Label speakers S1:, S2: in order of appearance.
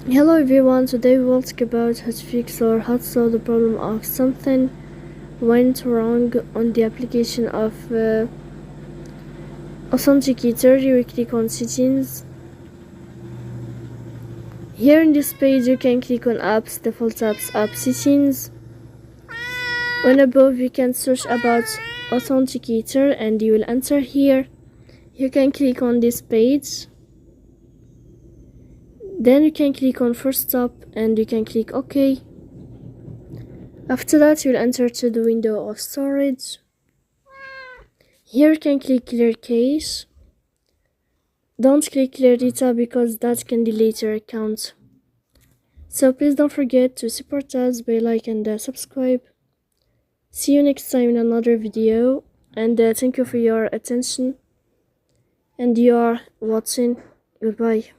S1: Hello everyone, today we will talk about how to fix or how to solve the problem of something went wrong on the application of Authenticator. You will click on settings. Here in this page you can click on apps, default apps, app settings. When above you can search about Authenticator and you will enter here. You can click on this page. Then you can click on first stop and you can click OK. After that you'll enter to the window of storage. Here you can click clear cache. Don't click clear data because that can delete your account. So please don't forget to support us by like and subscribe. See you next time in another video, and thank you for your attention and your watching. Goodbye.